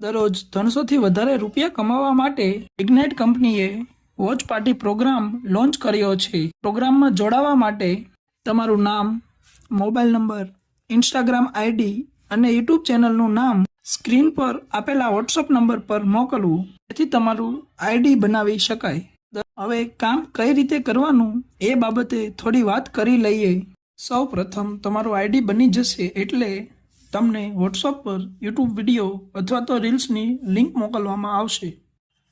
દરરોજ 300થી વધારે રૂપિયા કમાવા માટે ઇગ્નાઇટ કંપનીએ વોચ પાર્ટી પ્રોગ્રામ લોન્ચ કર્યો છે। પ્રોગ્રામમાં જોડાવા માટે તમારું નામ, મોબાઈલ નંબર, ઇન્સ્ટાગ્રામ આઈડી અને યુટ્યુબ ચેનલનું નામ સ્ક્રીન પર આપેલા વોટ્સઅપ નંબર પર મોકલવું, જેથી તમારું આઈડી બનાવી શકાય। હવે કામ કઈ રીતે કરવાનું એ બાબતે થોડી વાત કરી લઈએ। સૌ પ્રથમ તમારું આઈડી બની જશે એટલે તમને વોટ્સઅપ પર યુટ્યુબ વિડીયો અથવા તો રીલ્સની લિંક મોકલવામાં આવશે।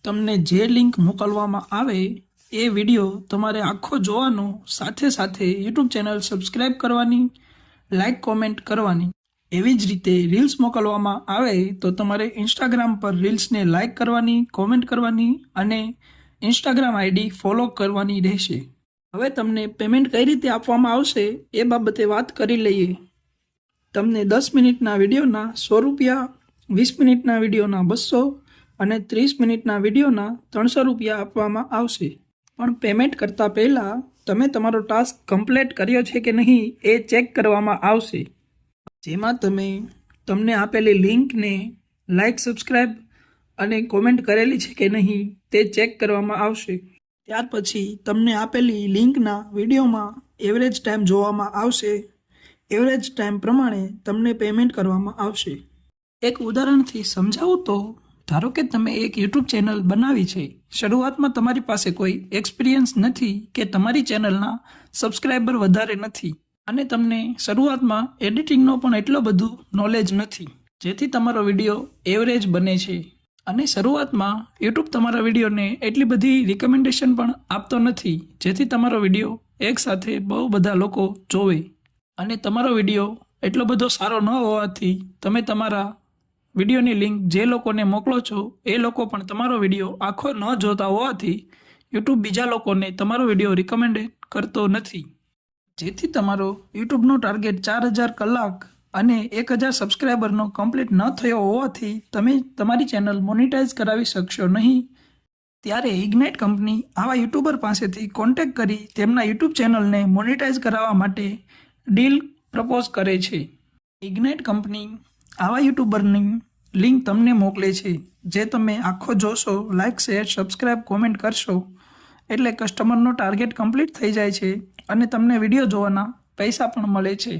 તમને જે લિંક મોકલવામાં આવે એ વિડીયો તમારે આખો જોવાનો, સાથે સાથે યુટ્યુબ ચેનલ સબસ્ક્રાઈબ કરવાની, લાઈક કોમેન્ટ કરવાની। એવી જ રીતે રીલ્સ મોકલવામાં આવે તો તમારે ઇન્સ્ટાગ્રામ પર રીલ્સને લાઈક કરવાની, કોમેન્ટ કરવાની અને ઇન્સ્ટાગ્રામ આઈડી ફોલો કરવાની રહેશે। હવે તમને પેમેન્ટ કઈ રીતે આપવામાં આવશે એ બાબતે વાત કરી લઈએ। તમને 10 મિનિટના વિડીયોના 100 રૂપિયા, 20 મિનિટના વિડીયોના 200 અને 30 મિનિટના વિડીયોના 300 રૂપિયા આપવામાં આવશે। પણ પેમેન્ટ કરતાં પહેલાં તમે તમારો ટાસ્ક કમ્પ્લીટ કર્યો છે કે નહીં એ ચેક કરવામાં આવશે, જેમાં તમને આપેલી લિંકને લાઈક, સબસ્ક્રાઈબ અને કોમેન્ટ કરેલી છે કે નહીં તે ચેક કરવામાં આવશે। ત્યાર પછી તમને આપેલી લિંકના વિડીયોમાં એવરેજ ટાઈમ જોવામાં આવશે। એવરેજ ટાઈમ પ્રમાણે તમને પેમેન્ટ કરવામાં આવશે। એક ઉદાહરણથી સમજાવું તો ધારો કે તમે એક યુટ્યુબ ચેનલ બનાવી છે। શરૂઆતમાં તમારી પાસે કોઈ એક્સપિરિયન્સ નથી કે તમારી ચેનલના સબસ્ક્રાઈબર વધારે નથી અને તમને શરૂઆતમાં એડિટિંગનો પણ એટલો બધું નોલેજ નથી, જેથી તમારો વિડીયો એવરેજ બને છે। અને શરૂઆતમાં યુટ્યુબ તમારા વિડીયોને એટલી બધી રિકમેન્ડેશન પણ આપતો નથી, જેથી તમારો વિડીયો એકસાથે બહુ બધા લોકો જોવે। અને તમારો વિડીયો એટલો બધો સારો ન હોવાથી તમે તમારા વિડીયોની લિંક જે લોકોને મોકલો છો એ લોકો પણ તમારો વિડીયો આખો ન જોતા હોવાથી યુટ્યુબ બીજા લોકોને તમારો વિડીયો રિકમેન્ડ કરતો નથી, જેથી તમારો યુટ્યુબનો ટાર્ગેટ 4000 કલાક અને 1000 સબસ્ક્રાઈબરનો કમ્પ્લીટ ન થયો હોવાથી તમે તમારી ચેનલ મોનિટાઈઝ કરાવી શકશો નહીં। ત્યારે ઇગ્નાઇટ કંપની આવા યુટ્યુબર પાસેથી કોન્ટેક્ટ કરી તેમના યુટ્યુબ ચેનલને મોનિટાઈઝ કરાવવા માટે ડીલ પ્રપોઝ કરે છે। ઇગ્નાઇટ કંપની આવા યુટ્યુબરની લિંક તમને મોકલે છે, જે તમે આખો જોશો, લાઇક, શેર, સબસ્ક્રાઈબ, કોમેન્ટ કરશો એટલે કસ્ટમરનો ટાર્ગેટ કમ્પ્લીટ થઈ જાય છે અને તમને વિડીયો જોવાના પૈસા પણ મળે છે।